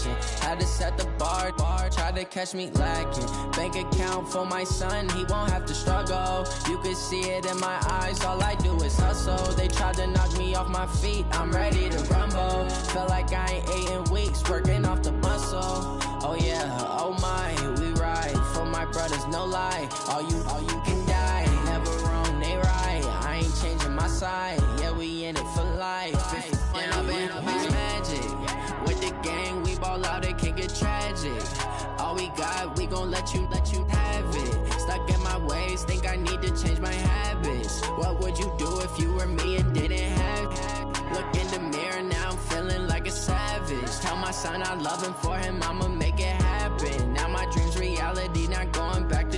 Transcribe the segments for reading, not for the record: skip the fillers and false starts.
action. Had to set the bar, tried to catch me lacking. Bank account for my son, he won't have to struggle. You can see it in my eyes, all I do is hustle. They tried to knock me off my feet, I'm ready to rumble. Felt like I ain't ate in weeks, working off the muscle. Oh yeah, oh my, we ride for my brothers, no lie. All you can die, never wrong, they right. I ain't changing my side, yeah, we in it for life. It's magic. With the gang, we ball out, it can get tragic. All we got, we gon' let you have it. Stuck in my ways, think I need to change my habits. What would you do if you were me and didn't have it? Look in the mirror, now I'm feeling like a savage. Tell my son I love him, for him I'ma make it happen. Now my dream's reality, not going back to.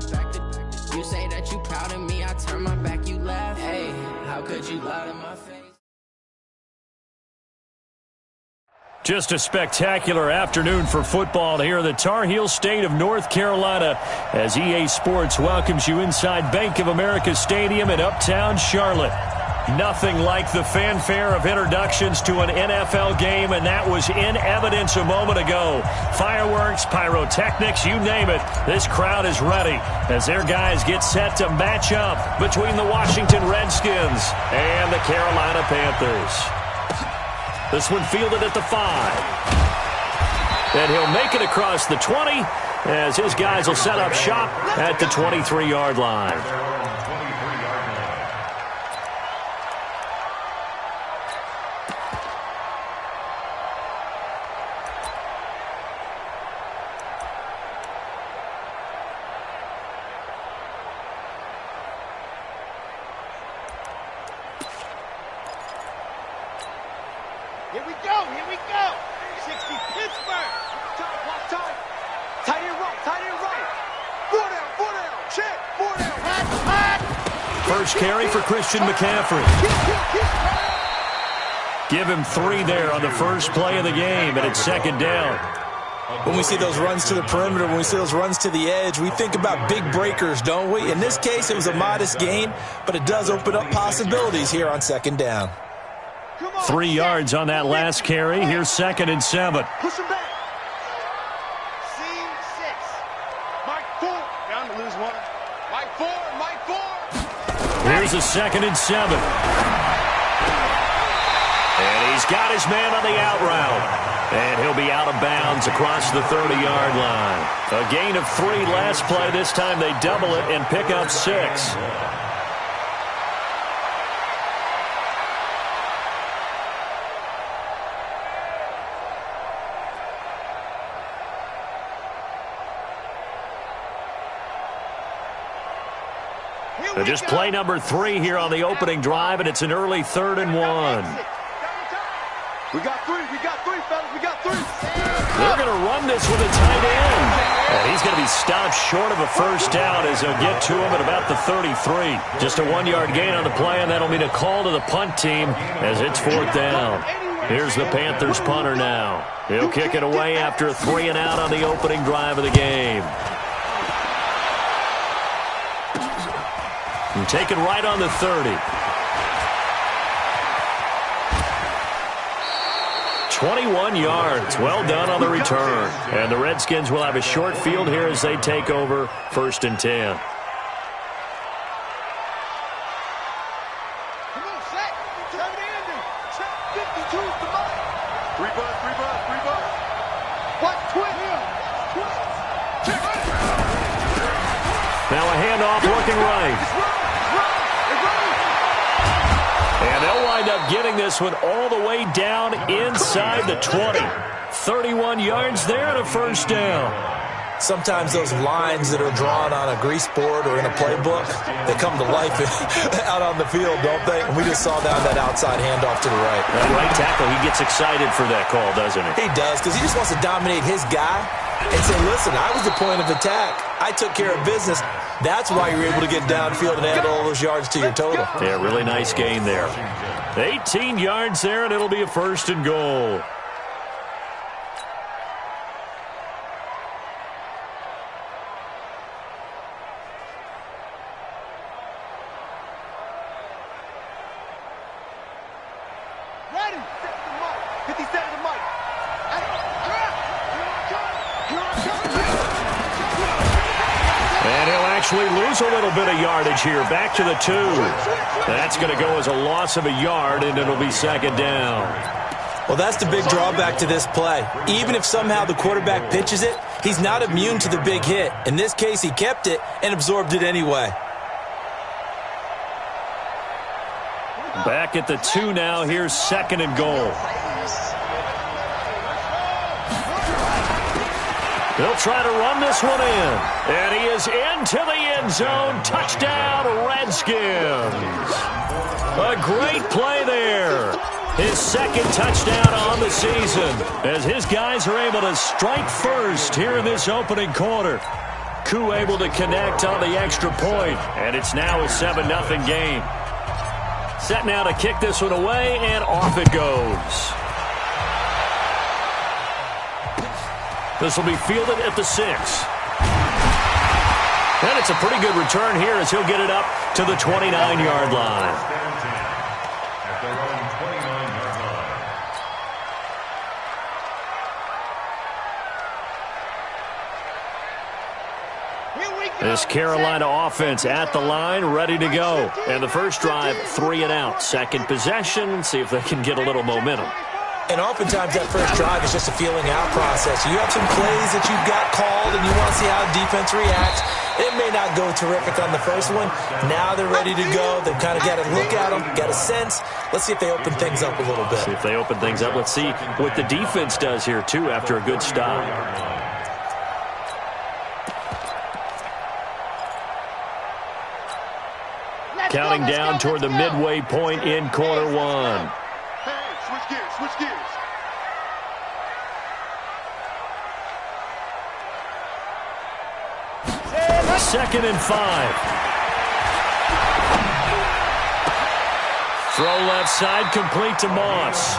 You say that you proud of me, I turn my back, you laugh. Hey, how could you lie to my face? Just a spectacular afternoon for football here in the Tar Heel state of North Carolina as EA Sports welcomes you inside Bank of America Stadium in Uptown Charlotte. Nothing like the fanfare of introductions to an NFL game, and that was in evidence a moment ago. Fireworks, pyrotechnics, you name it. This crowd is ready as their guys get set to match up between the Washington Redskins and the Carolina Panthers. This one fielded at the 5. And he'll make it across the 20 as his guys will set up shop at the 23-yard line. Here we go, 60 Pittsburgh. Time. Tight end right. 4 down, check, 4 down, hot. First carry for Christian McCaffrey. Give him 3 there on the first play of the game, and it's second down. When we see those runs to the perimeter, when we see those runs to the edge, we think about big breakers, don't we? In this case, it was a modest gain, but it does open up possibilities here on second down. 3 yards on that last carry. Here's 2nd and 7. Push him back. Seam 6. Mike 4. Down to lose 1. Mike 4. Here's a 2nd and 7. And he's got his man on the out route. And he'll be out of bounds across the 30-yard line. A gain of 3 last play. This time they double it and pick up 6. Just play number 3 here on the opening drive, and it's an early 3rd and 1. We got 3, fellas, we got 3. They're going to run this with a tight end. And he's going to be stopped short of a first down as they'll get to him at about the 33. Just a 1-yard gain on the play, and that'll mean a call to the punt team as it's 4th down. Here's the Panthers punter now. He'll kick it away after a 3 and out on the opening drive of the game. And taken right on the 30. 21 yards. Well done on the return. And the Redskins will have a short field here as they take over 1st and 10. Come on, set. Turn it in. Check 52 to Mike. 3 bud. What? Twin. Check. Now a handoff looking right. And they'll wind up getting this one all the way down inside the 20. 31 yards there and a first down. Sometimes those lines that are drawn on a grease board or in a playbook, they come to life out on the field, don't they? And we just saw that outside handoff to the right. That right tackle, he gets excited for that call, doesn't he? He does, because he just wants to dominate his guy and say, listen, I was the point of attack. I took care of business. That's why you're able to get downfield and add all those yards to your total. Yeah, really nice gain there. 18 yards there, and it'll be a 1st and goal. Ready. 57 to Mike. And he'll actually lose a little bit of yardage here. Back to the 2. That's going to go as a loss of a yard, and it'll be second down. Well, that's the big drawback to this play. Even if somehow the quarterback pitches it, he's not immune to the big hit. In this case, he kept it and absorbed it anyway. Back at the 2 now. Here's second and goal. They'll try to run this one in. And he is into the end zone. Touchdown, Redskins. A great play there. His second touchdown on the season as his guys are able to strike first here in this opening quarter. Koo able to connect on the extra point, and it's now a 7-0 game. Set now to kick this one away, and off it goes. This will be fielded at the 6. And it's a pretty good return here as he'll get it up to the 29-yard line. This Carolina offense at the line, ready to go. And the first drive, 3 and out. Second possession, see if they can get a little momentum. And oftentimes that first drive is just a feeling out process. You have some plays that you've got called and you want to see how the defense reacts. It may not go terrific on the first one. Now they're ready to go. They've kind of got to look at them, got a sense. Let's see if they open things up a little bit. See if they open things up. Let's see what the defense does here, too, after a good stop. Counting down toward the midway point in quarter 1. Hey, switch gears, switch gears. Second and 5. Throw left side, complete to Moss.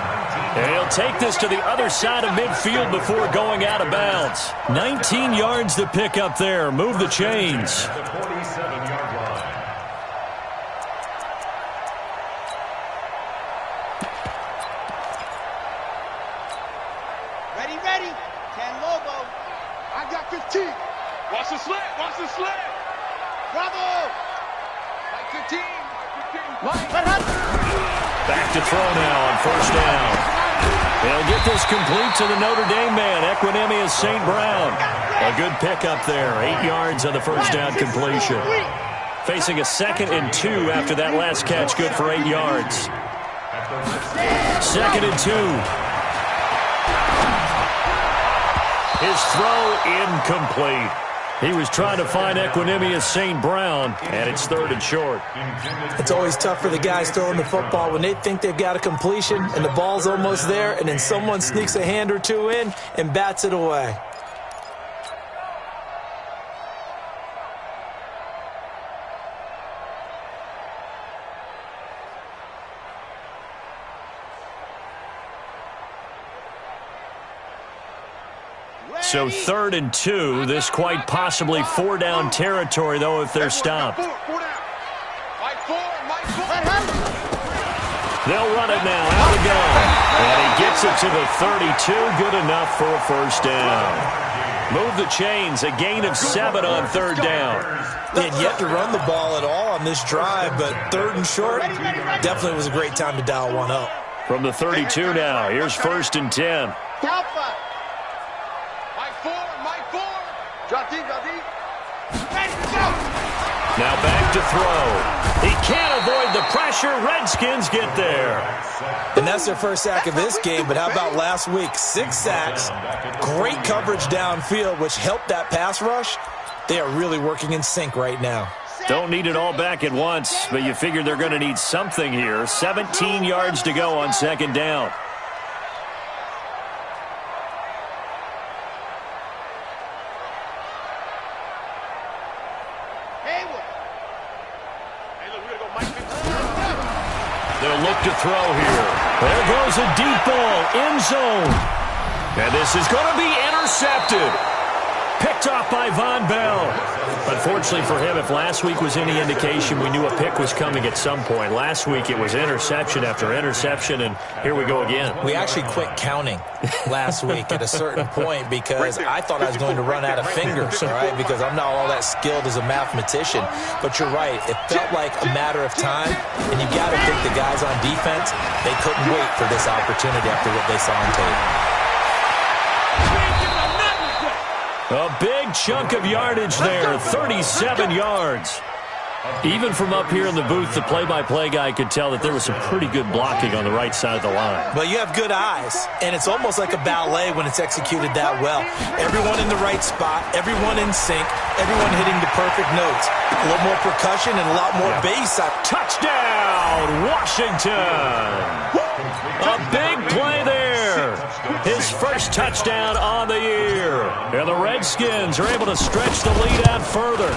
And he'll take this to the other side of midfield before going out of bounds. 19 yards to pick up there. Move the chains. Ready. Can Lobo. I got 15. Watch the slant. Watch the slant. Bravo. Like 15. Back to throw now on first down. They'll get this complete to the Notre Dame man, Equinemius St. Brown. A good pickup there. 8 yards on the first down completion. Facing a 2nd and 2 after that last catch, good for 8 yards. 2nd and 2. His throw incomplete. He was trying to find Equinemius St. Brown, and it's 3rd and short. It's always tough for the guys throwing the football when they think they've got a completion and the ball's almost there, and then someone sneaks a hand or two in and bats it away. So 3rd and 2. This quite possibly 4-down territory, though, if they're stopped. They'll run it now. Out we go. And he gets it to the 32. Good enough for a first down. Move the chains. A gain of 7 on 3rd down. They had yet to run the ball at all on this drive, but 3rd and short definitely was a great time to dial one up. From the 32 now. Here's 1st and 10. Now back to throw. He can't avoid the pressure. Redskins get there. And that's their first sack of this game, but how about last week? 6 sacks, great coverage downfield, which helped that pass rush. They are really working in sync right now. Don't need it all back at once, but you figure they're going to need something here. 17 yards to go on 2nd down. They'll look to throw here. There goes a deep ball, end zone. And this is going to be intercepted. Picked off by Von Bell. Unfortunately for him, if last week was any indication, we knew a pick was coming at some point. Last week it was interception after interception, and here we go again. We actually quit counting last week at a certain point because I thought I was going to run out of fingers, all right, because I'm not all that skilled as a mathematician. But you're right. It felt like a matter of time, and you got to think the guys on defense, they couldn't wait for this opportunity after what they saw on tape. A big chunk of yardage there, 37 yards. Even from up here in the booth, the play-by-play guy could tell that there was some pretty good blocking on the right side of the line. Well, you have good eyes, and it's almost like a ballet when it's executed that well. Everyone in the right spot, everyone in sync, everyone hitting the perfect notes. A little more percussion and a lot more bass. Touchdown, Washington! A big play there. His first touchdown on the year. And the Redskins are able to stretch the lead out further.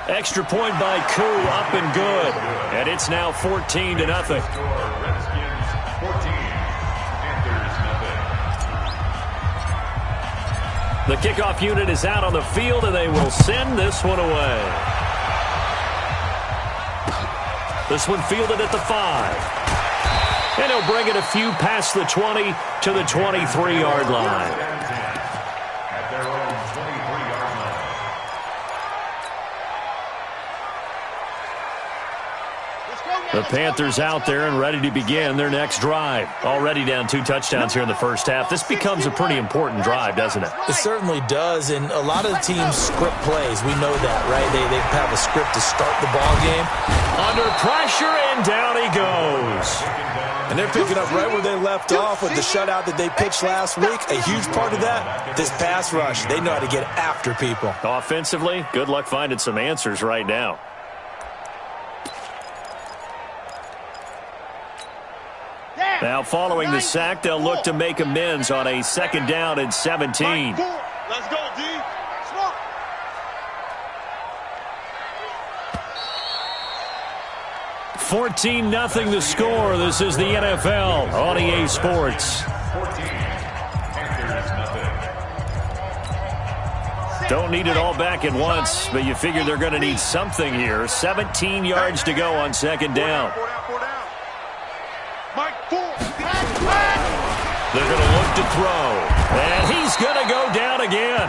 Extra point by Koo, up and good. And it's now 14-0. The kickoff unit is out on the field, and they will send this one away. This one fielded at the 5. And he'll bring it a few past the 20 to the 23-yard line. The Panthers out there and ready to begin their next drive. Already down 2 touchdowns here in the first half. This becomes a pretty important drive, doesn't it? It certainly does, and a lot of the teams script plays. We know that, right? They have a script to start the ball game. Under pressure, and down he goes. And they're picking up right where they left off with the shutout that they pitched last week. A huge part of that, this pass rush. They know how to get after people. Offensively, good luck finding some answers right now. Now, following the sack, they'll look to make amends on a 2nd down and 17. Let's go, D. 14-0 the score. This is the NFL on EA Sports. Don't need it all back at once, but you figure they're going to need something here. 17 yards to go on 2nd down. They're going to look to throw, and he's going to go down again.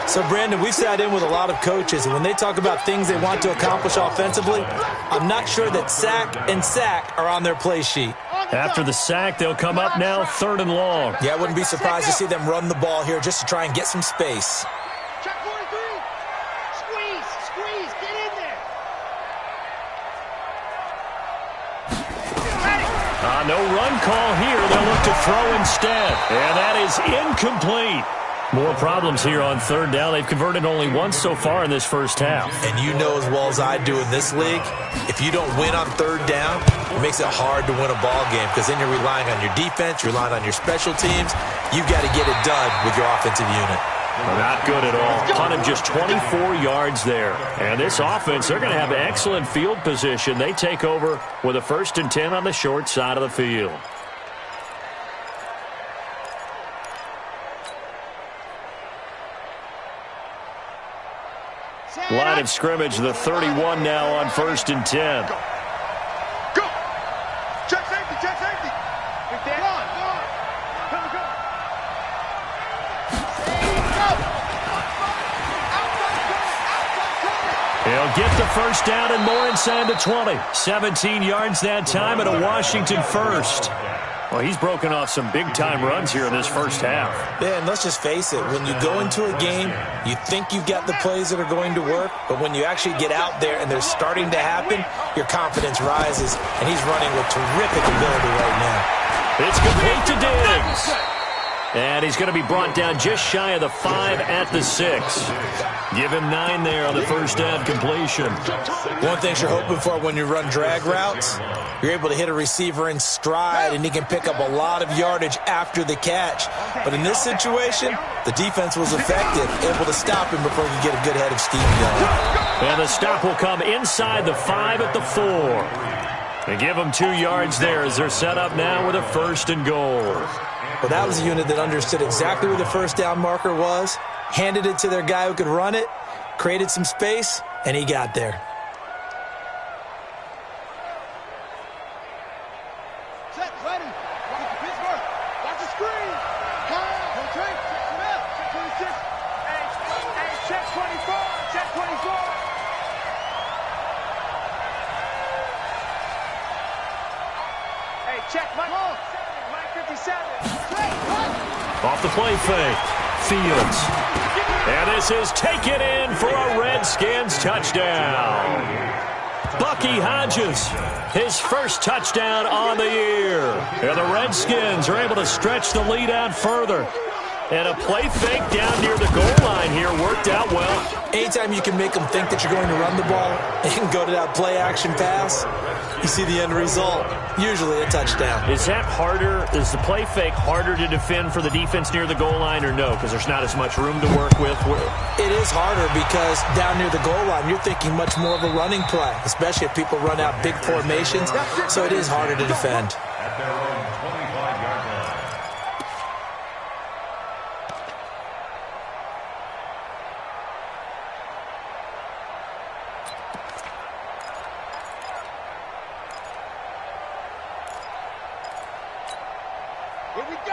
So, Brandon, we've sat in with a lot of coaches, and when they talk about things they want to accomplish offensively, I'm not sure that sack and sack are on their play sheet. After the sack, they'll come up now 3rd and long. Yeah, I wouldn't be surprised to see them run the ball here just to try and get some space. Check 43. Squeeze, get in there. No run call here. They'll look to throw instead, and that is incomplete. More problems here on 3rd down. They've converted only once so far in this first half. And you know as well as I do in this league, if you don't win on 3rd down, it makes it hard to win a ball game because then you're relying on your defense, you're relying on your special teams. You've got to get it done with your offensive unit. Not good at all. Punted just 24 yards there. And this offense, they're going to have excellent field position. They take over with a 1st and 10 on the short side of the field. Line of scrimmage, the 31 now on 1st and 10. Go. Check safety. He'll get the 1st down and more inside the 20. 17 yards that time and a Washington 1st. Well, he's broken off some big-time runs here in this first half. Yeah, and let's just face it. When you go into a game, you think you've got the plays that are going to work, but when you actually get out there and they're starting to happen, your confidence rises, and he's running with terrific ability right now. It's complete to Diggs. And he's going to be brought down just shy of the 5 at the 6. Give him 9 there on the 1st down completion. One thing you're hoping for when you run drag routes, you're able to hit a receiver in stride, and he can pick up a lot of yardage after the catch. But in this situation, the defense was effective, able to stop him before he could get a good head of steam going. And the stop will come inside the 5 at the 4. They give him 2 yards there as they're set up now with a 1st and goal. Well, that was a unit that understood exactly where the 1st down marker was, handed it to their guy who could run it, created some space, and he got there. Check, ready. Watch the Pittsburgh. Watch the screen. Check 26. Hey, check 24. Check 24. Hey, check Mike 57. Off the play fake. Fields. And this is taken in for a Redskins touchdown. Bucky Hodges, his first touchdown on the year. And the Redskins are able to stretch the lead out further. And a play fake down near the goal line here worked out well. Anytime you can make them think that you're going to run the ball and go to that play action pass, you see the end result. Usually a touchdown. Is that harder? Is the play fake harder to defend for the defense near the goal line or no? Because there's not as much room to work with? It is harder because down near the goal line, you're thinking much more of a running play, especially if people run out big formations. So it is harder to defend.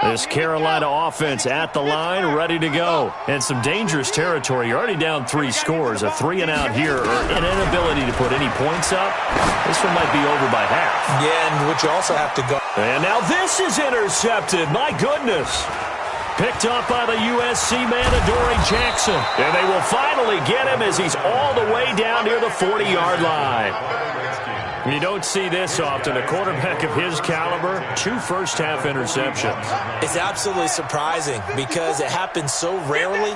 This Carolina offense at the line, ready to go. And some dangerous territory. You're already down 3 scores. A 3-and-out here, or an inability to put any points up. This one might be over by half. Yeah, and what you also have to go. And now this is intercepted. My goodness. Picked up by the USC man, Adoree Jackson. And they will finally get him as he's all the way down near the 40-yard line. You don't see this often. A quarterback of his caliber, 2 first-half interceptions. It's absolutely surprising because it happens so rarely.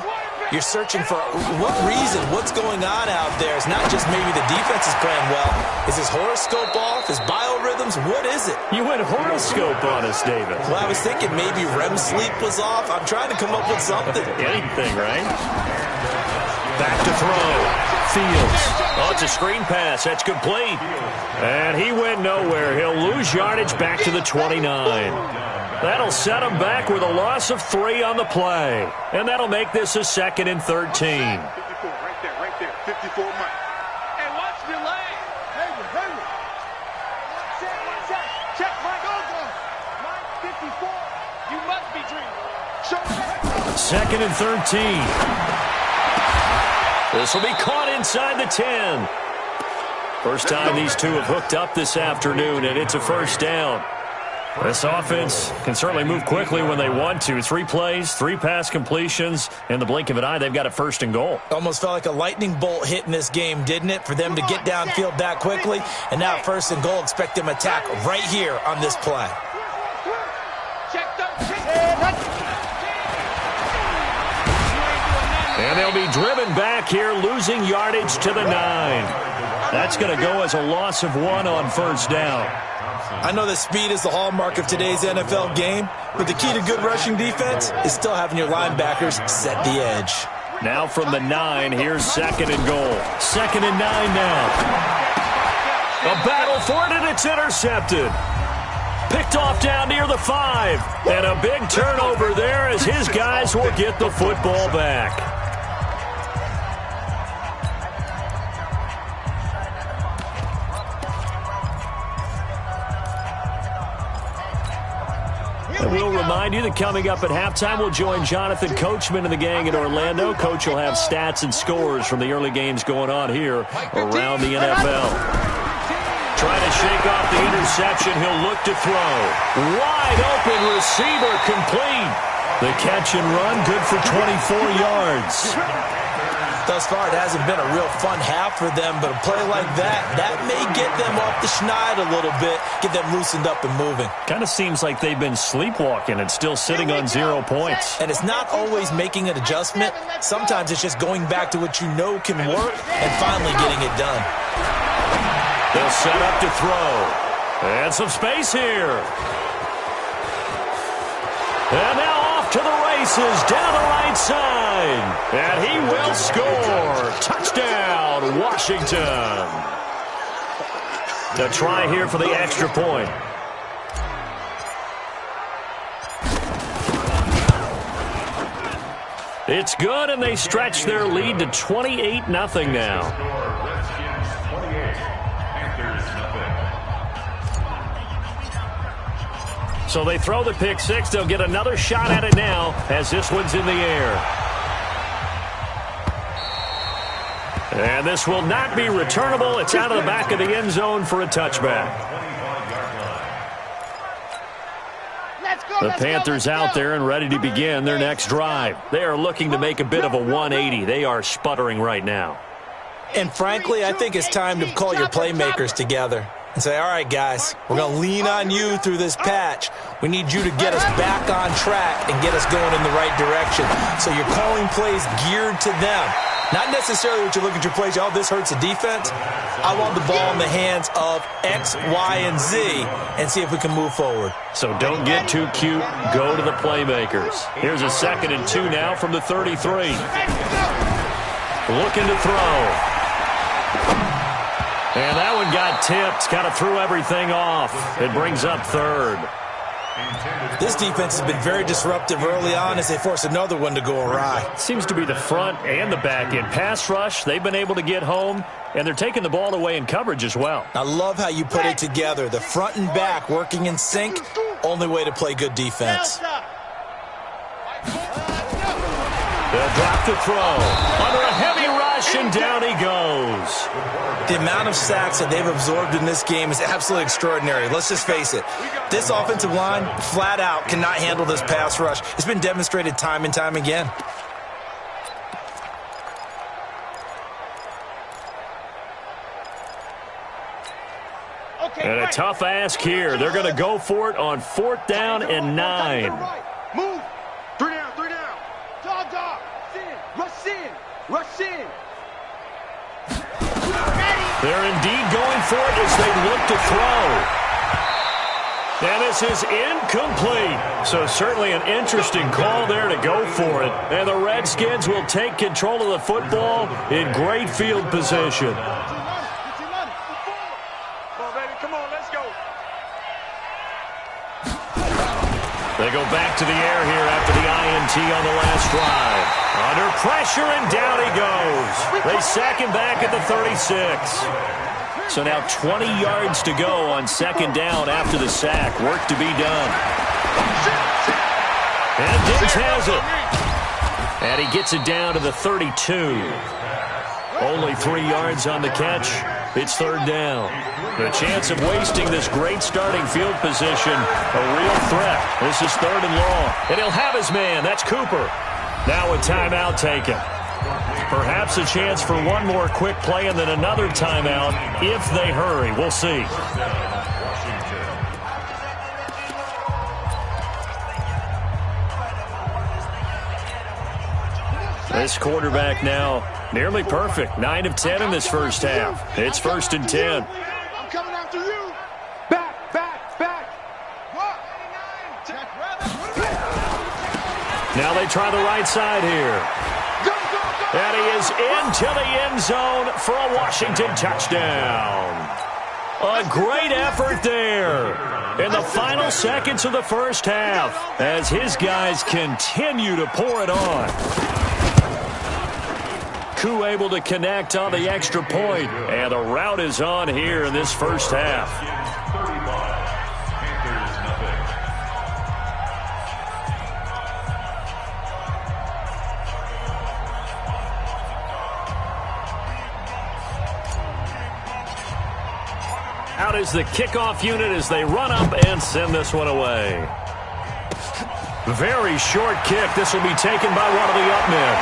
You're searching for what reason, what's going on out there. It's not just maybe the defense is playing well. Is his horoscope off? His biorhythms? What is it? You went horoscope on us, David. Well, I was thinking maybe REM sleep was off. I'm trying to come up with something. Anything, right? Back to throw. Fields. Oh, it's a screen pass. That's complete. And he went nowhere. He'll lose yardage back to the 29. That'll set him back with a loss of 3 on the play. And that'll make this a 2nd and 13. 54, right there. 54, Mike. Hey, watch the lane. Hey. Check, Mike. Mike 54. You must be dreaming. 2nd and 13. This will be caught inside the 10. First time these two have hooked up this afternoon, and it's a first down. This offense can certainly move quickly when they want to. 3 plays, 3 pass completions. In the blink of an eye, they've got a 1st and goal. Almost felt like a lightning bolt hit in this game, didn't it? For them to get downfield that quickly. And now 1st and goal, expect them to attack right here on this play. And they'll be driven back here, losing yardage to the 9. That's going to go as a loss of 1 on 1st down. I know that speed is the hallmark of today's NFL game, but the key to good rushing defense is still having your linebackers set the edge. Now from the 9, here's 2nd and goal. 2nd and 9 now. A battle for it, and it's intercepted. Picked off down near the 5. And a big turnover there as his guys will get the football back. And we'll remind you that coming up at halftime, we'll join Jonathan Coachman and the gang in Orlando. Coach will have stats and scores from the early games going on here around the NFL. Trying to shake off the interception. He'll look to throw. Wide open receiver complete. The catch and run, good for 24 yards. Thus far, it hasn't been a real fun half for them, but a play like that may get them off the schneid a little bit, get them loosened up and moving. Kind of seems like they've been sleepwalking and still sitting on 0 points. And it's not always making an adjustment. Sometimes it's just going back to what you know can work and finally getting it done. They'll set up to throw. And some space here. And now off to the races down the right side. And he will score. Touchdown, Washington. To try here for the extra point. It's good, and they stretch their lead to 28-0 now. So they throw the pick six. They'll get another shot at it now as this one's in the air. And this will not be returnable. It's out of the back of the end zone for a touchback. The Panthers out there and ready to begin their next drive. They are looking to make a bit of a 180. They are sputtering right now. And frankly, I think it's time to call your playmakers together and say, all right, guys, we're going to lean on you through this patch. We need you to get us back on track and get us going in the right direction. So you're calling plays geared to them. Not necessarily what you look at your plays, oh, this hurts the defense. I want the ball in the hands of X, Y, and Z and see if we can move forward. So don't get too cute. Go to the playmakers. Here's a 2nd and 2 now from the 33. Looking to throw. And that one got tipped. Kind of threw everything off. It brings up 3rd. This defense has been very disruptive early on as they force another one to go awry. Seems to be the front and the back end. Pass rush, they've been able to get home, and they're taking the ball away in coverage as well. I love how you put it together. The front and back working in sync, only way to play good defense. They'll drop the throw. Under a heavy rush, and down he goes. The amount of sacks that they've absorbed in this game is absolutely extraordinary. Let's just face it. This offensive line, flat out, cannot handle this pass rush. It's been demonstrated time and time again. And a tough ask here. They're going to go for it on 4th down and 9. Move. 3 down, 3 down. Dog, dog. Rush in. Rush in. They're indeed going for it as they look to throw. And this is incomplete. So certainly an interesting call there to go for it. And the Redskins will take control of the football in great field position. They go back to the air here after the INT on the last drive. Under pressure, and down he goes. They sack him back at the 36. So now 20 yards to go on 2nd down after the sack. Work to be done. And Diggs has it. And he gets it down to the 32. Only 3 yards on the catch. It's 3rd down. The chance of wasting this great starting field position, a real threat. This is 3rd and long. And he'll have his man. That's Cooper. Now a timeout taken. Perhaps a chance for one more quick play and then another timeout if they hurry. We'll see. This quarterback now nearly perfect. 9 of 10 in this first half. It's 1st and 10. I'm coming after you. Back, back, back. Now they try the right side here. And he is into the end zone for a Washington touchdown. A great effort there in the final seconds of the first half as his guys continue to pour it on. Koo able to connect on the extra point, and the route is on here in this first half. Out is the kickoff unit as they run up and send this one away. Very short kick. This will be taken by one of the up men.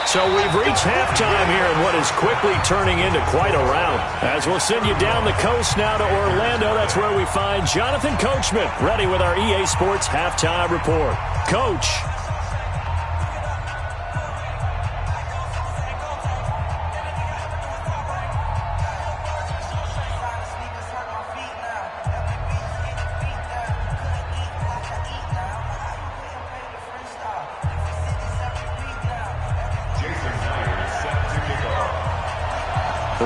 So we've reached halftime here in what is quickly turning into quite a rout. As we'll send you down the coast now to Orlando, that's where we find Jonathan Coachman ready with our EA Sports Halftime Report. Coach.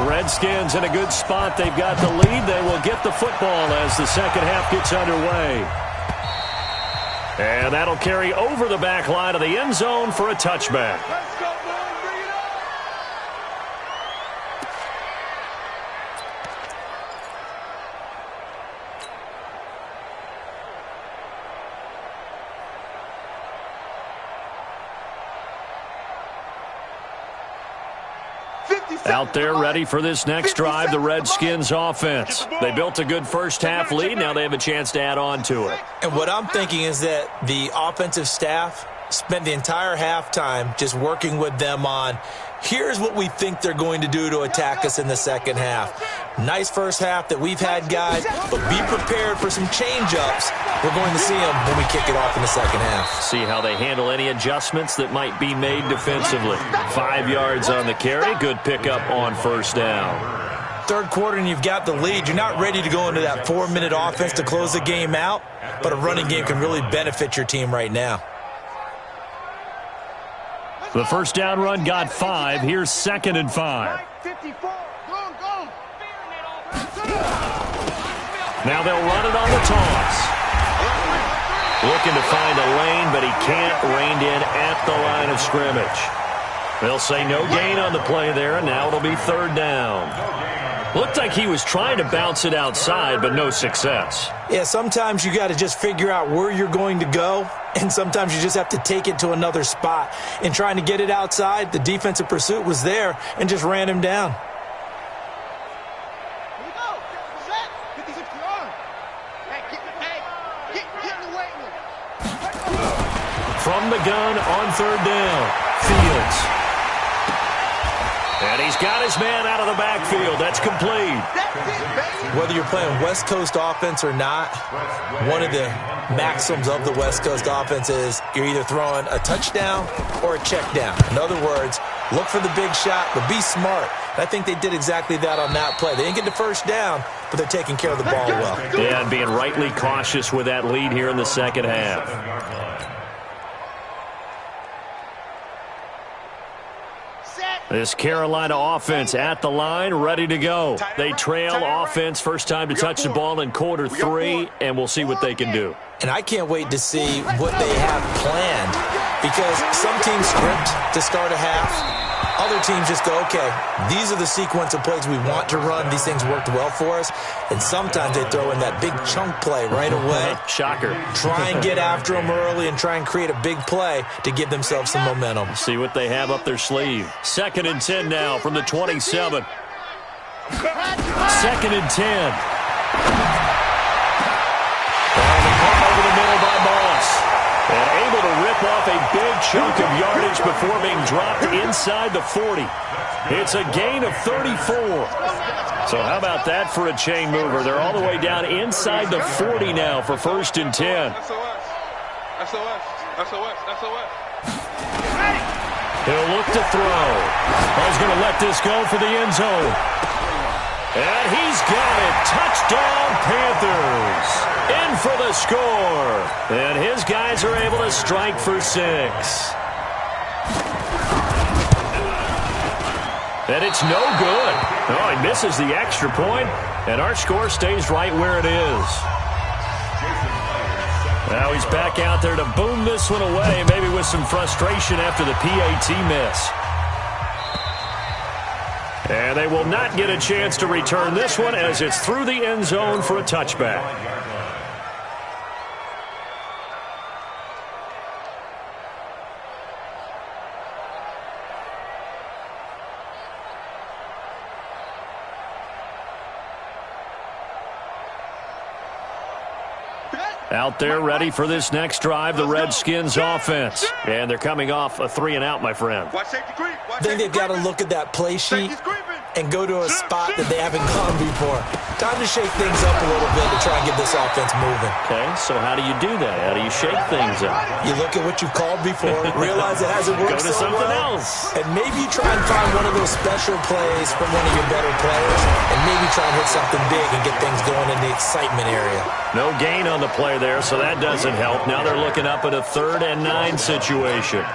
Redskins in a good spot. They've got the lead. They will get the football as the second half gets underway. And that'll carry over the back line of the end zone for a touchback. Let's go, boys. Bring it on. Out there ready for this next drive, the Redskins offense. They built a good first half lead. Now they have a chance to add on to it. And what I'm thinking is that the offensive staff spent the entire halftime just working with them on, here's what we think they're going to do to attack us in the second half. Nice first half that we've had, guys, but be prepared for some change-ups. We're going to see them when we kick it off in the second half. See how they handle any adjustments that might be made defensively. 5 yards on the carry. Good pickup on first down. Third quarter and you've got the lead. You're not ready to go into that 4-minute offense to close the game out, but a running game can really benefit your team right now. The first down run got 5. Here's 2nd and 5. 54. Go. Now they'll run it on the toss. Looking to find a lane, but he can't. Reined in at the line of scrimmage. They'll say no gain on the play there, and now it'll be 3rd down. Looked like he was trying to bounce it outside, but no success. Yeah, sometimes you got to just figure out where you're going to go, and sometimes you just have to take it to another spot. In trying to get it outside, the defensive pursuit was there and just ran him down. Here we go. Set. 56 yard. Hey, get in the weight room. From the gun on 3rd down, Fields. And he's got his man out of the backfield. That's complete. Whether you're playing West Coast offense or not, one of the maxims of the West Coast offense is you're either throwing a touchdown or a check down. In other words, look for the big shot, but be smart. And I think they did exactly that on that play. They didn't get the first down, but they're taking care of the ball well. Yeah, and being rightly cautious with that lead here in the second half. This Carolina offense at the line, ready to go. They trail offense first time to touch the ball in quarter 3, and we'll see what they can do. And I can't wait to see what they have planned, because some teams script to start a half. Other teams just go, okay, these are the sequence of plays we want to run. These things worked well for us. And sometimes they throw in that big chunk play right away. Shocker. Try and get after them early and try and create a big play to give themselves some momentum. See what they have up their sleeve. 2nd and 10 now from the 27. 2nd and 10. Over the middle by Moss. And able to rip off a big chunk of yardage before being dropped inside the 40. It's a gain of 34. So how about that for a chain mover? They're all the way down inside the 40 now for 1st and 10. SOS. He'll look to throw. He's going to let this go for the end zone. And he's got it. Touchdown, Panthers. In for the score. And his guys are able to strike for 6. And it's no good. Oh, he misses the extra point, and our score stays right where it is. Now he's back out there to boom this one away, maybe with some frustration after the PAT miss. And they will not get a chance to return this one as it's through the end zone for a touchback. Out there ready for this next drive, the Redskins offense. And they're coming off a 3-and-out, my friend. I think they've got to look at that play sheet and go to a spot that they haven't gone before. Time to shake things up a little bit to try and get this offense moving. Okay, so how do you do that? How do you shake things up? You look at what you've called before, realize it hasn't worked Go to so something well, else. and maybe you try and find one of those special plays from one of your better players, and maybe try and hit something big and get things going in the excitement area. No gain on the play there, so that doesn't help. Now they're looking up at a 3rd and 9 situation.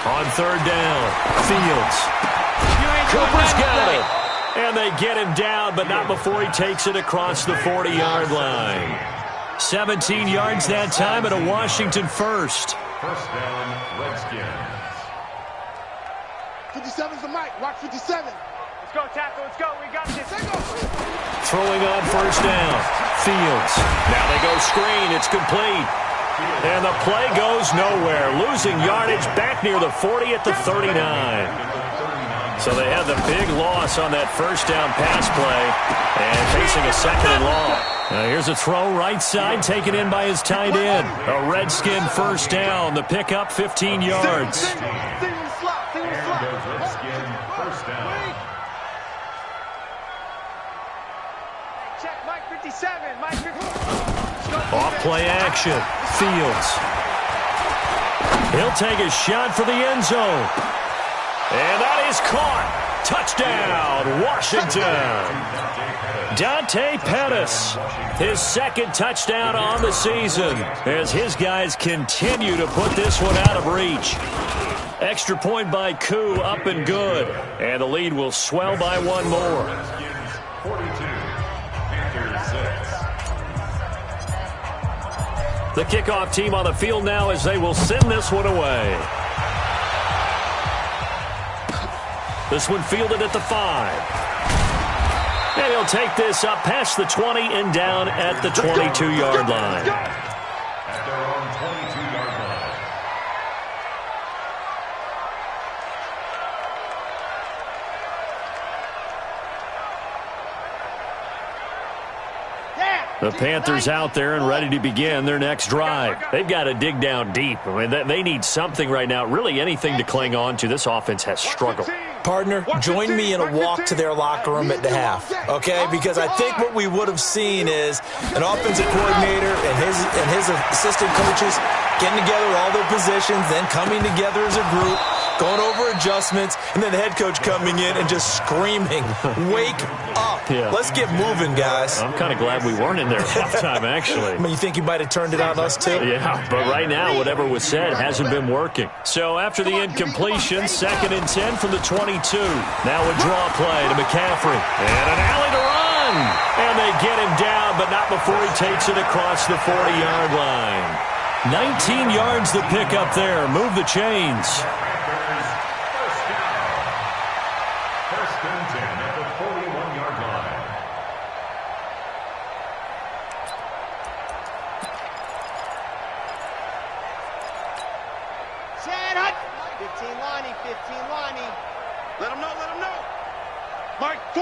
On 3rd down, Fields. Covers And they get him down, but not before he takes it across the 40-yard line. 17 yards that time and a Washington first. First down, Redskins. 57's the mic. Watch 57. Let's go, tackle. Let's go. We got this. Throwing on first down. Fields. Now they go screen. It's complete. And the play goes nowhere. Losing yardage back near the 40 at the 39. So they had the big loss on that first down pass play and facing a second and long. Now here's a throw right side taken in by his tight end. A Redskin first down. The pickup 15 yards. Redskin first down. Check, Mike 57. Mike 57. Off play action. Fields. He'll take a shot for the end zone. And that is caught. Touchdown, Washington. Dante Pettis, his second touchdown on the season as his guys continue to put this one out of reach. Extra point by Koo, up and good. And the lead will swell by one more. 42, Panthers 6. The kickoff team on the field now as they will send this one away. This one fielded at the 5. And he'll take this up past the 20 and down at the 22-yard line. At their own 22-yard line. The Panthers out there and ready to begin their next drive. They've got to dig down deep. I mean, they need something right now, really anything to cling on to. This offense has struggled. Partner, join me in a walk to their locker room at the half, okay? Because I think what we would have seen is an offensive coordinator and his assistant coaches getting together all their positions, then coming together as a group, going over adjustments, and then the head coach coming in and just screaming, wake up. Yeah. Let's get moving, guys. I'm kind of glad we weren't in there at halftime, actually. I mean, you think you might have turned it on us, too? Yeah, but right now, whatever was said hasn't been working. So after the incompletion, 2nd and 10 from the 22. Now a draw play to McCaffrey. And an alley to run. And they get him down, but not before he takes it across the 40-yard line. 19 yards to pick up there. Move the chains. First and 10 at the 41-yard line. Chad Hut. 15 Lonnie. 15 Lonnie. Let him know. Let him know. Mike 4.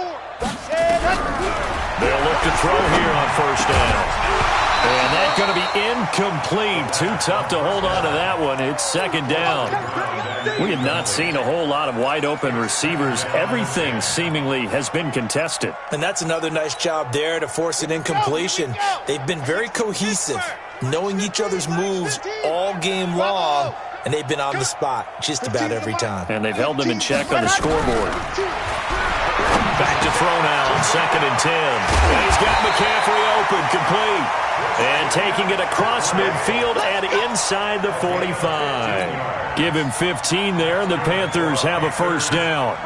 Chad Hut. They'll look to throw here on first down. And that's going to be incomplete. Too tough to hold on to that one. It's 2nd down. We have not seen a whole lot of wide-open receivers. Everything seemingly has been contested. And that's another nice job there to force an incompletion. They've been very cohesive, knowing each other's moves all game long, and they've been on the spot just about every time. And they've held them in check on the scoreboard. Back to throw now on 2nd and 10. And he's got McCaffrey open, complete. And taking it across midfield and inside the 45. Give him 15 there, and the Panthers have a first down.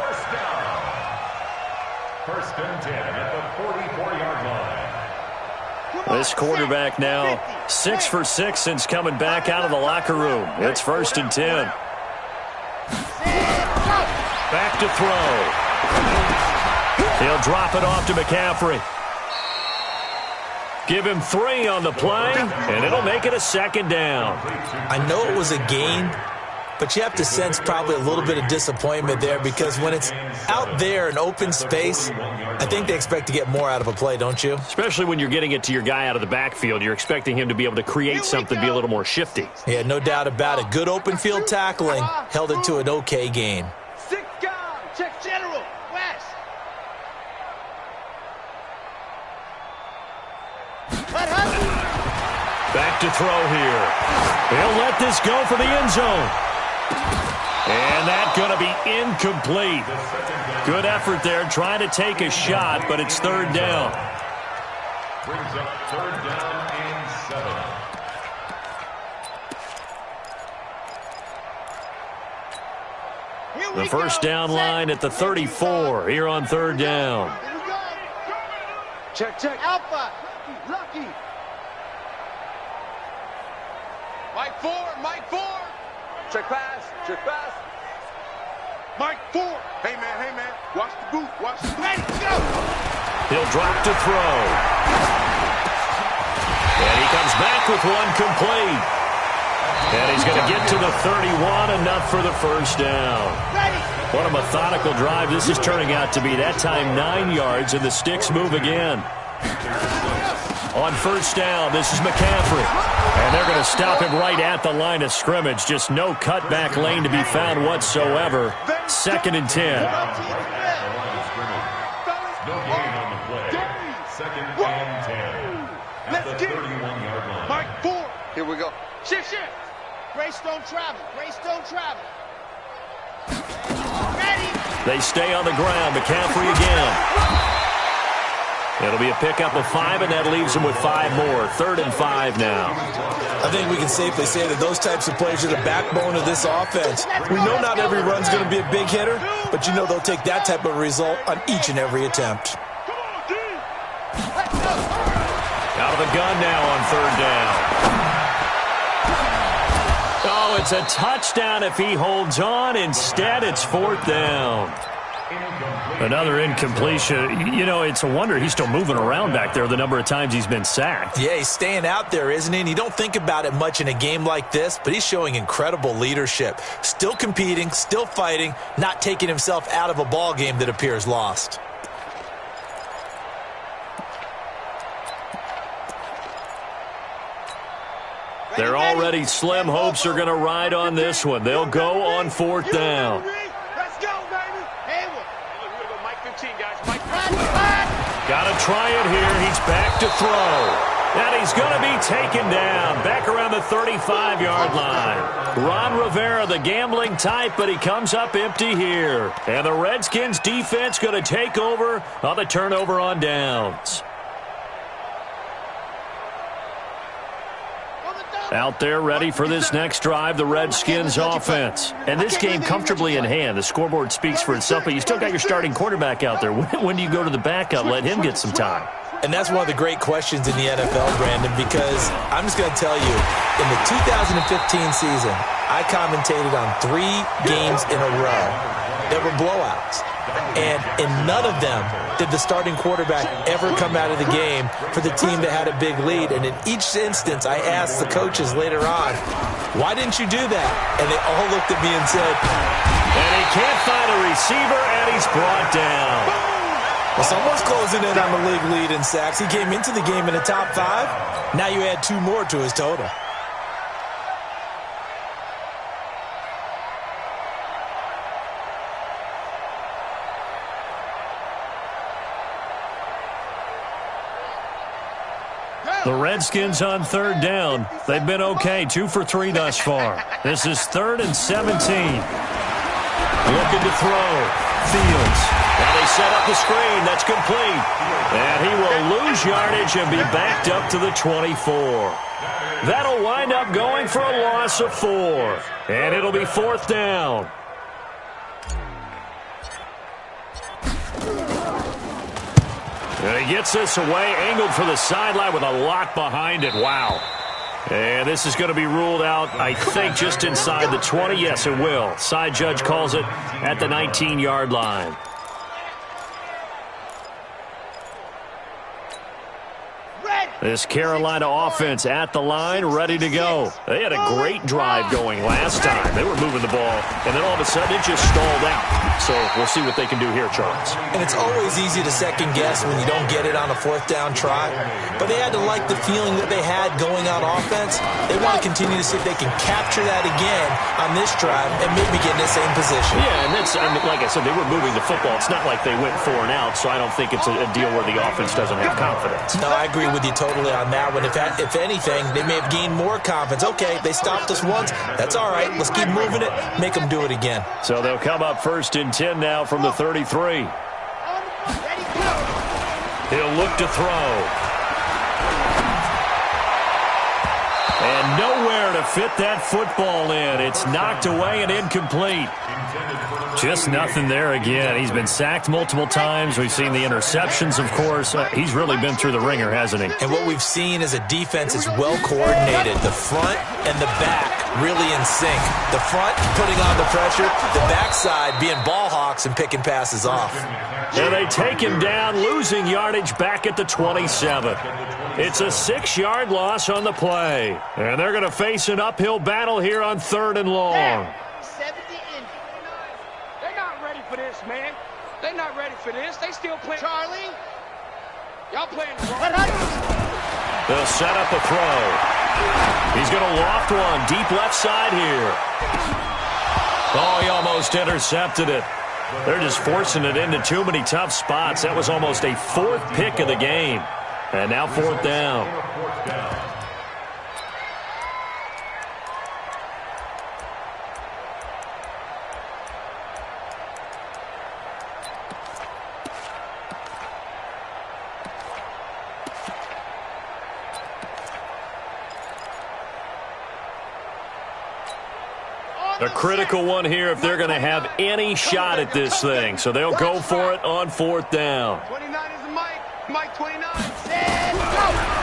First and 10 at the 44-yard line. This quarterback now 6 for 6 since coming back out of the locker room. It's 1st and 10. Back to throw. He'll drop it off to McCaffrey. Give him 3 on the play, and it'll make it a 2nd down. I know it was a gain, but you have to sense probably a little bit of disappointment there because when it's out there in open space, I think they expect to get more out of a play, don't you? Especially when you're getting it to your guy out of the backfield. You're expecting him to be able to create something, be a little more shifty. Yeah, no doubt about it. Good open field tackling held it to an okay gain. 6 guard. Check general. West. Back to throw here. He'll let this go for the end zone. And that's going to be incomplete. Good effort there trying to take a shot, but it's 3rd down. Brings up 3rd down and 7. Here The first down line at the 34 here on third down. Check. Alpha. Lucky. Mike 4. Check pass. Mike 4. Hey, man. Watch the boot. Ready, go. He'll drop to throw. And he comes back with one complete. And he's going to get to the 31, enough for the first down. What a methodical drive this is turning out to be. That time 9 yards, and the sticks move again. On first down, this is McCaffrey. And they're going to stop him right at the line of scrimmage. Just no cutback lane to be found whatsoever. 2nd and 10. No gain on the play. 2nd and 10. At the 31-yard line. Mike 4. Here we go. Shift. Grace don't travel. Ready. They stay on the ground. McCaffrey again. It'll be a pickup of 5, and that leaves them with 5 more. 3rd and 5 now. I think we can safely say that those types of plays are the backbone of this offense. We know not every run's going to be a big hitter, but you know they'll take that type of result on each and every attempt. Out of the gun now on 3rd down. Oh, it's a touchdown if he holds on. Instead, it's 4th down. Another incompletion. You know, it's a wonder he's still moving around back there the number of times he's been sacked. Yeah, he's staying out there, isn't he? And you don't think about it much in a game like this, but he's showing incredible leadership. Still competing, still fighting, not taking himself out of a ball game that appears lost. They're already slim hopes are going to ride on this one. They'll go on 4th down. Let's go, baby. Hayward. We're going to go Mike 15, guys. Mike. Got to try it here. He's back to throw. And he's going to be taken down. Back around the 35-yard line. Ron Rivera, the gambling type, but he comes up empty here. And the Redskins defense going to take over on the turnover on downs. Out there ready for this next drive, the Redskins offense. And this game comfortably in hand. The scoreboard speaks for itself, but you still got your starting quarterback out there. When do you go to the backup? Let him get some time. And that's one of the great questions in the NFL, Brandon, because I'm just going to tell you, in the 2015 season, I commentated on 3 games in a row that were blowouts. And in none of them did the starting quarterback ever come out of the game for the team that had a big lead. And in each instance, I asked the coaches later on, why didn't you do that? And they all looked at me and said, and he can't find a receiver, and he's brought down. Well, someone's closing in on the league lead in sacks. He came into the game in the top 5. Now you add 2 more to his total. The Redskins on 3rd down. They've been okay, 2 for 3 thus far. This is 3rd and 17. Looking to throw. Fields. Now they set up the screen. That's complete. And he will lose yardage and be backed up to the 24. That'll wind up going for a loss of 4. And it'll be 4th down. And he gets this away, angled for the sideline with a lot behind it. Wow. And this is going to be ruled out, I think, just inside the 20. Yes, it will. Side judge calls it at the 19-yard line. This Carolina offense at the line, ready to go. They had a great drive going last time. They were moving the ball, and then all of a sudden it just stalled out. So we'll see what they can do here, Charles. And it's always easy to second guess when you don't get it on a 4th down try. But they had to like the feeling that they had going on offense. They want to continue to see if they can capture that again on this drive and maybe get in the same position. Yeah, and that's, I mean, like I said, they were moving the football. It's not like they went 4 and out, so I don't think it's a deal where the offense doesn't have confidence. No, I agree with you totally on that one. If anything, they may have gained more confidence. Okay, they stopped us once. That's all right. Let's keep moving it. Make them do it again. So they'll come up 1st and 10 now from the 33. He'll look to throw. And nowhere to fit that football in. It's knocked away and incomplete. Just nothing there again. He's been sacked multiple times. We've seen the interceptions, of course. He's really been through the ringer, hasn't he? And what we've seen is a defense is well coordinated. The front and the back really in sync. The front putting on the pressure, the backside being ball hawks and picking passes off. And they take him down, losing yardage back at the 27. It's a 6-yard loss on the play. And they're going to face an uphill battle here on 3rd and long. 70 inches. They're not ready for this, man. They're not ready for this. They still playing. Charlie, y'all playing wrong. They'll set up a throw. He's going to loft one deep left side here. Oh, he almost intercepted it. They're just forcing it into too many tough spots. That was almost a 4th pick of the game. And now 4th down. A critical one here if they're going to have any shot at this thing. So they'll go for it on 4th down. 29 is the Mike. Mike 29.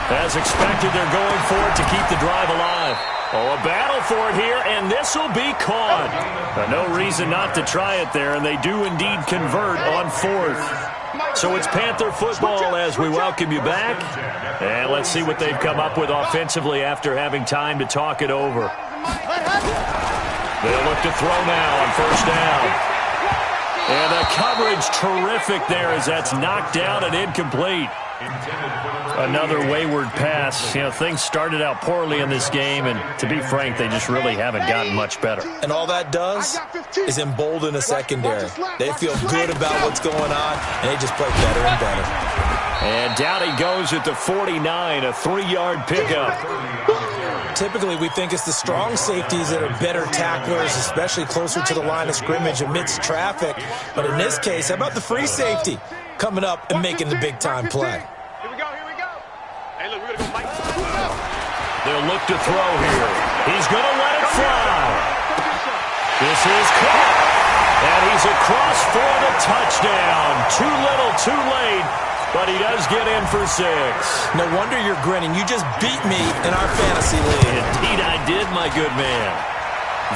As expected, they're going for it to keep the drive alive. Oh, a battle for it here, and this will be caught. No reason not to try it there, and they do indeed convert on 4th. So it's Panther football as we welcome you back. And let's see what they've come up with offensively after having time to talk it over. They'll look to throw now on 1st down. And the coverage terrific there as that's knocked down and incomplete. Another wayward pass. You know, things started out poorly in this game, and to be frank, they just really haven't gotten much better. And all that does is embolden a secondary. They feel good about what's going on, and they just play better and better. And down he goes at the 49, a 3-yard pickup. Typically, we think it's the strong safeties that are better tacklers, especially closer to the line of scrimmage amidst traffic. But in this case, how about the free safety coming up and making the big-time play? Here we go, here we go. Hey, look, we're going to go Mike. They'll look to throw here. He's going to let it fly. This is caught. And he's across for the touchdown. Too little, too late. But he does get in for 6. No wonder you're grinning. You just beat me in our fantasy league. Indeed I did, my good man.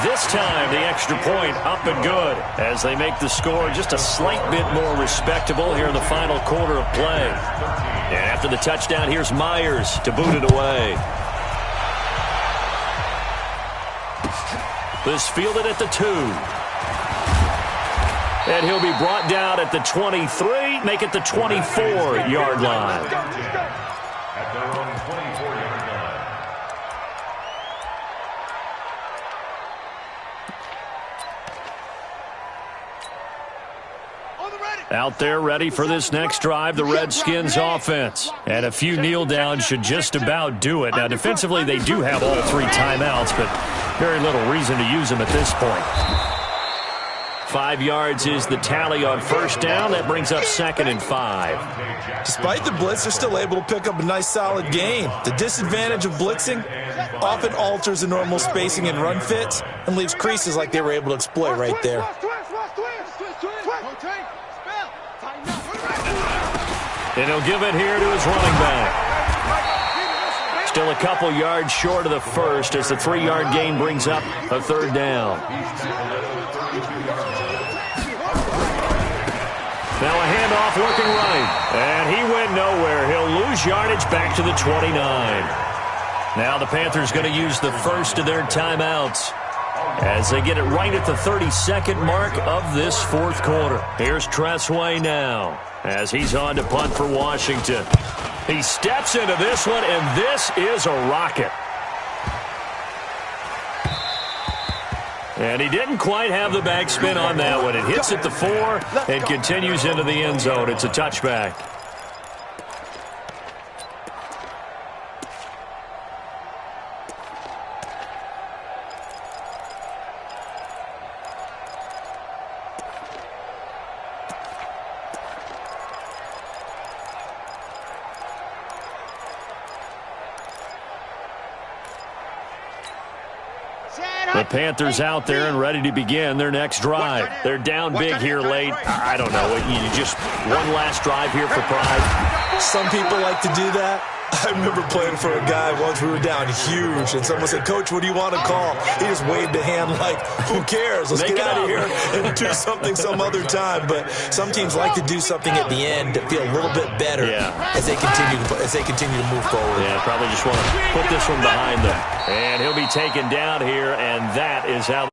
This time, the extra point up and good as they make the score just a slight bit more respectable here in the final quarter of play. And after the touchdown, here's Myers to boot it away. This fielded at the 2. And he'll be brought down at the 23, make it the 24-yard line. At their own 24-yard line. Out there ready for this next drive, the Redskins offense. And a few kneel downs should just about do it. Now, defensively, they do have all 3 timeouts, but very little reason to use them at this point. 5 yards is the tally on 1st down. That brings up 2nd and 5. Despite the blitz, they're still able to pick up a nice, solid gain. The disadvantage of blitzing often alters the normal spacing and run fits and leaves creases like they were able to exploit right there. And he'll give it here to his running back. Still a couple yards short of the first as the 3-yard gain brings up a 3rd down. Now a handoff looking right, and he went nowhere. He'll lose yardage back to the 29. Now the Panthers going to use the first of their timeouts as they get it right at the 32nd mark of this 4th quarter. Here's Tressway now as he's on to punt for Washington. He steps into this one, and this is a rocket. And he didn't quite have the backspin on that one. It hits at the 4 and continues into the end zone. It's a touchback. Panthers out there and ready to begin their next drive. They're down big here late. I don't know. You just one last drive here for pride. Some people like to do that. I remember playing for a guy once. We were down huge, and someone said, "Coach, what do you want to call?" He just waved a hand like, "Who cares? Let's get out of here and do something some other time." But some teams like to do something at the end to feel a little bit better as they continue to move forward. Yeah, probably just want to put this one behind them. And he'll be taken down here, and that is how.